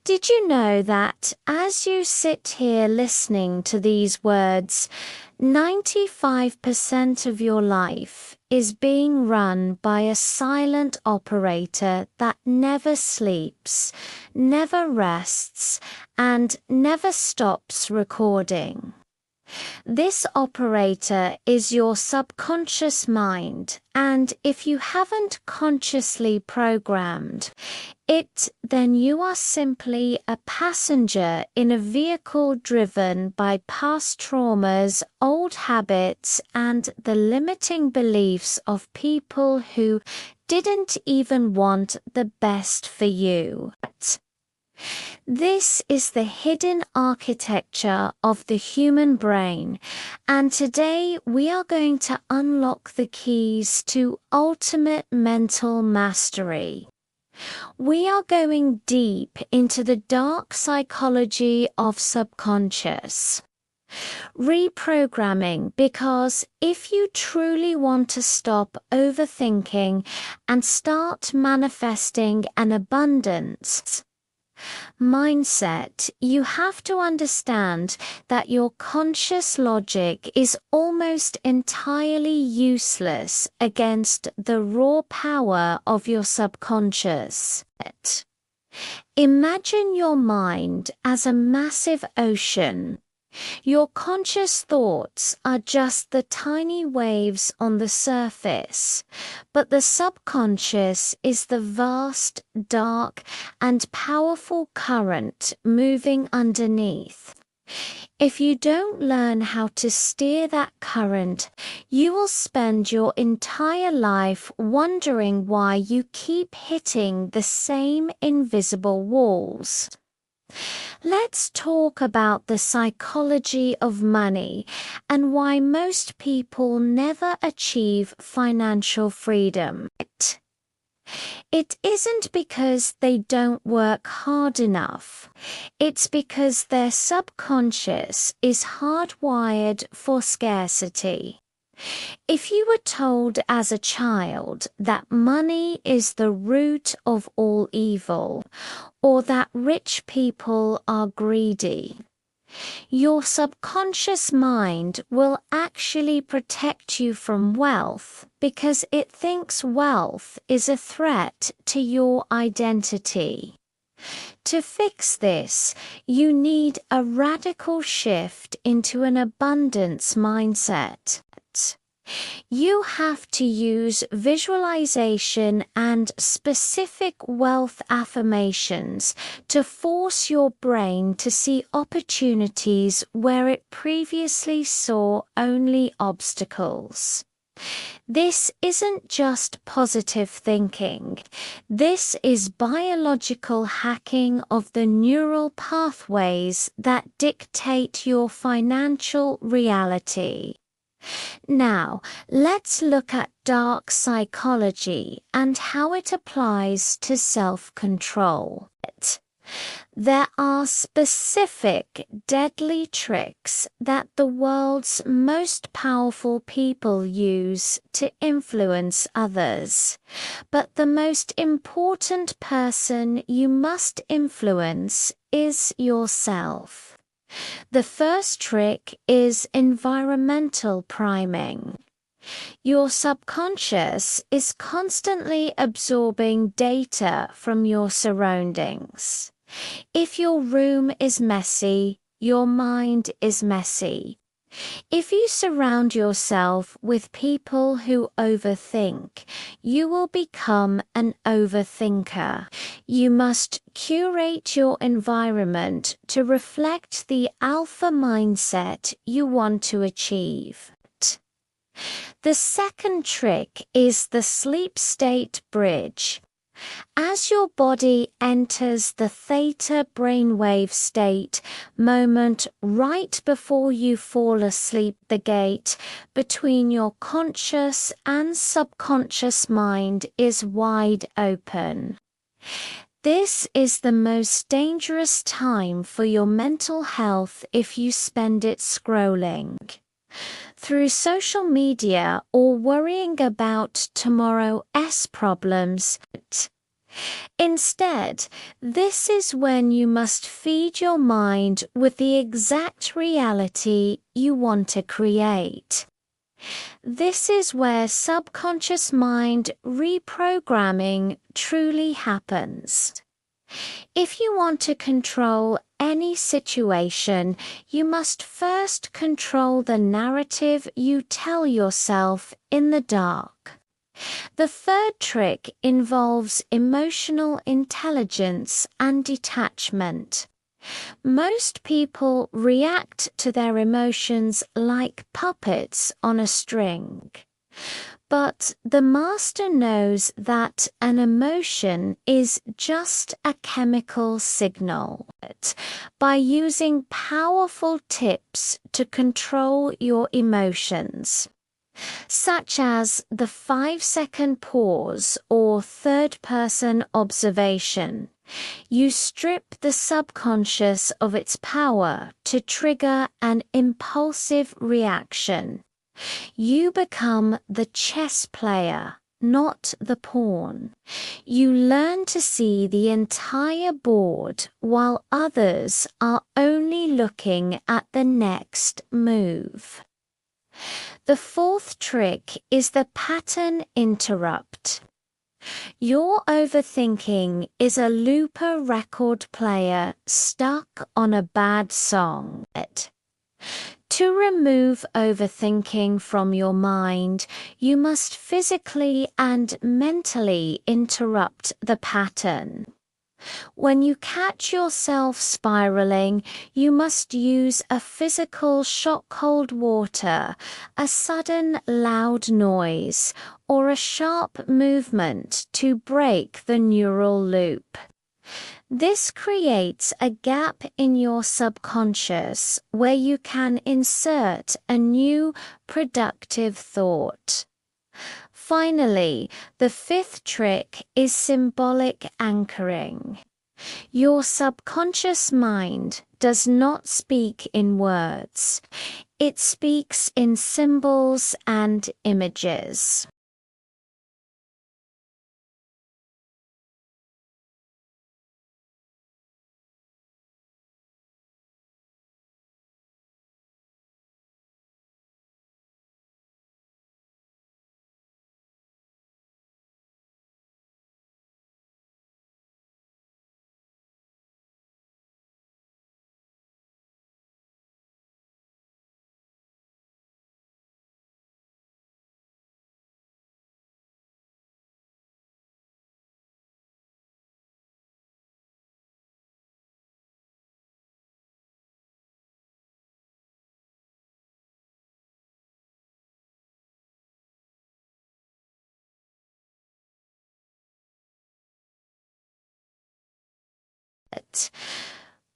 Did you know that as you sit here listening to these words, 95% of your life is being run by a silent operator that never sleeps, never rests, and never stops recording? This operator is your subconscious mind, and if you haven't consciously programmed it, then you are simply a passenger in a vehicle driven by past traumas, old habits, and the limiting beliefs of people who didn't even want the best for you. This is the hidden architecture of the human brain, and today we are going to unlock the keys to ultimate mental mastery. We are going deep into the dark psychology of subconscious reprogramming, because if you truly want to stop overthinking and start manifesting an abundance mindset, you have to understand that your conscious logic is almost entirely useless against the raw power of your subconscious. Imagine your mind as a massive ocean. Your conscious thoughts are just the tiny waves on the surface, but the subconscious is the vast, dark, and powerful current moving underneath. If you don't learn how to steer that current, you will spend your entire life wondering why you keep hitting the same invisible walls. Let's talk about the psychology of money and why most people never achieve financial freedom. It isn't because they don't work hard enough. It's because their subconscious is hardwired for scarcity. If you were told as a child that money is the root of all evil, or that rich people are greedy, your subconscious mind will actually protect you from wealth because it thinks wealth is a threat to your identity. To fix this, you need a radical shift into an abundance mindset. You have to use visualization and specific wealth affirmations to force your brain to see opportunities where it previously saw only obstacles. This isn't just positive thinking. This is biological hacking of the neural pathways that dictate your financial reality. Now, let's look at dark psychology and how it applies to self-control. There are specific deadly tricks that the world's most powerful people use to influence others. But the most important person you must influence is yourself. The first trick is environmental priming. Your subconscious is constantly absorbing data from your surroundings. If your room is messy, your mind is messy. If you surround yourself with people who overthink, you will become an overthinker. You must curate your environment to reflect the alpha mindset you want to achieve. The second trick is the sleep state bridge. As your body enters the theta brainwave state moment right before you fall asleep, the gate between your conscious and subconscious mind is wide open. This is the most dangerous time for your mental health if you spend it scrolling through social media or worrying about tomorrow's problems. Instead, this is when you must feed your mind with the exact reality you want to create. This is where subconscious mind reprogramming truly happens. If you want to control any situation, you must first control the narrative you tell yourself in the dark. The third trick involves emotional intelligence and detachment. Most people react to their emotions like puppets on a string. But the master knows that an emotion is just a chemical signal. By using powerful tips to control your emotions, such as the 5-second pause or third-person observation, you strip the subconscious of its power to trigger an impulsive reaction. You become the chess player, not the pawn. You learn to see the entire board while others are only looking at the next move. The fourth trick is the pattern interrupt. Your overthinking is a looper record player stuck on a bad song. To remove overthinking from your mind, you must physically and mentally interrupt the pattern. When you catch yourself spiraling, you must use a physical shock cold water, a sudden loud noise, or a sharp movement to break the neural loop. This creates a gap in your subconscious where you can insert a new productive thought. Finally, the fifth trick is symbolic anchoring. Your subconscious mind does not speak in words. It speaks in symbols and images.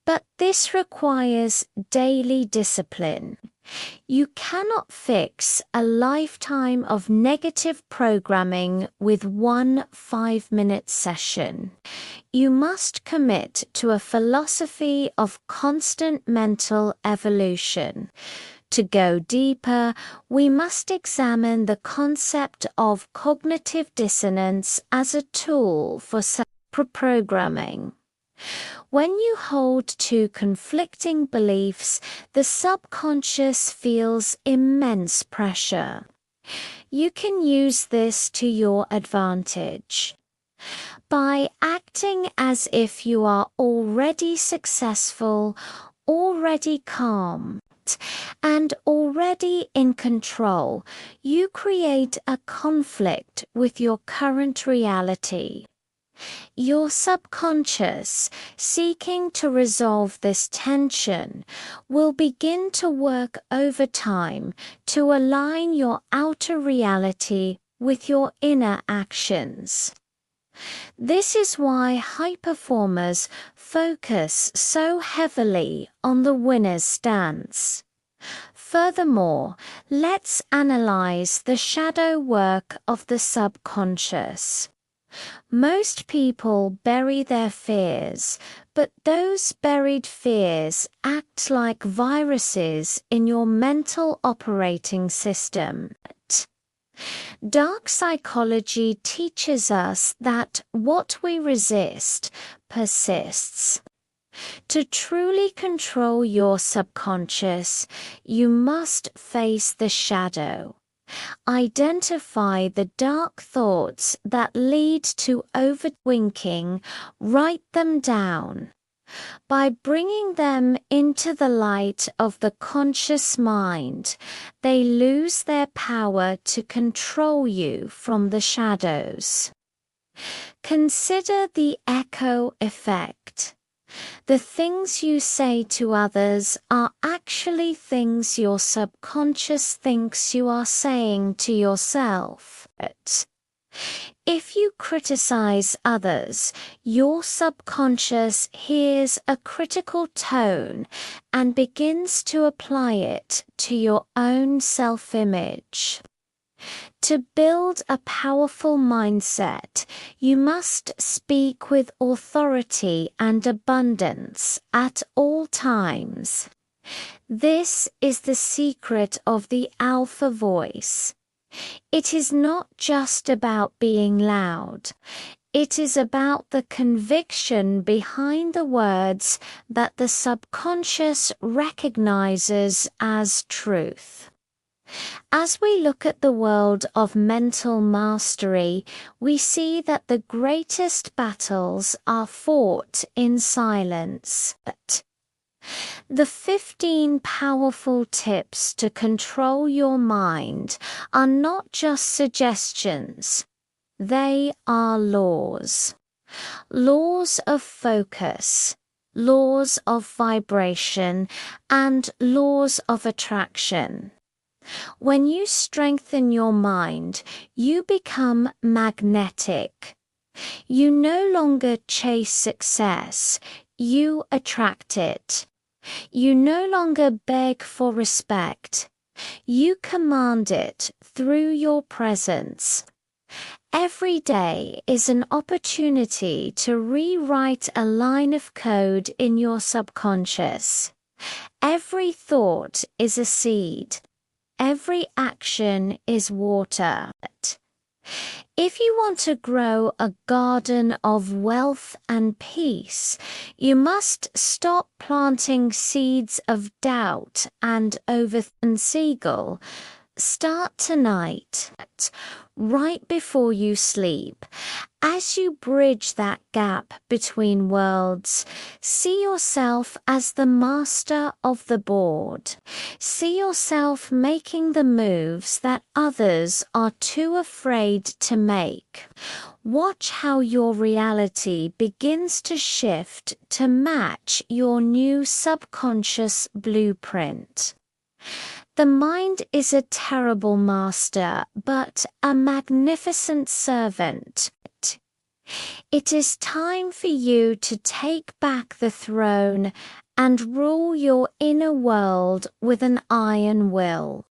But this requires daily discipline. You cannot fix a lifetime of negative programming with one 5-minute session. You must commit to a philosophy of constant mental evolution. To go deeper, we must examine the concept of cognitive dissonance as a tool for reprogramming. When you hold two conflicting beliefs, the subconscious feels immense pressure. You can use this to your advantage. By acting as if you are already successful, already calm, and already in control, you create a conflict with your current reality. Your subconscious, seeking to resolve this tension, will begin to work overtime to align your outer reality with your inner actions. This is why high performers focus so heavily on the winner's stance. Furthermore, let's analyze the shadow work of the subconscious. Most people bury their fears, but those buried fears act like viruses in your mental operating system. Dark psychology teaches us that what we resist persists. To truly control your subconscious, you must face the shadow. Identify the dark thoughts that lead to overthinking, write them down. By bringing them into the light of the conscious mind, they lose their power to control you from the shadows. Consider the echo effect. The things you say to others are actually things your subconscious thinks you are saying to yourself. If you criticize others, your subconscious hears a critical tone and begins to apply it to your own self-image. To build a powerful mindset, you must speak with authority and abundance at all times. This is the secret of the alpha voice. It is not just about being loud. It is about the conviction behind the words that the subconscious recognizes as truth. As we look at the world of mental mastery, we see that the greatest battles are fought in silence. The 15 powerful tips to control your mind are not just suggestions. They are laws. Laws of focus, laws of vibration, and laws of attraction. When you strengthen your mind, you become magnetic. You no longer chase success, you attract it. You no longer beg for respect. You command it through your presence. Every day is an opportunity to rewrite a line of code in your subconscious. Every thought is a seed. Every action is water. If you want to grow a garden of wealth and peace, you must stop planting seeds of doubt and overthinking. Start tonight, right before you sleep. As you bridge that gap between worlds, see yourself as the master of the board. See yourself making the moves that others are too afraid to make. Watch how your reality begins to shift to match your new subconscious blueprint. The mind is a terrible master, but a magnificent servant. It is time for you to take back the throne and rule your inner world with an iron will.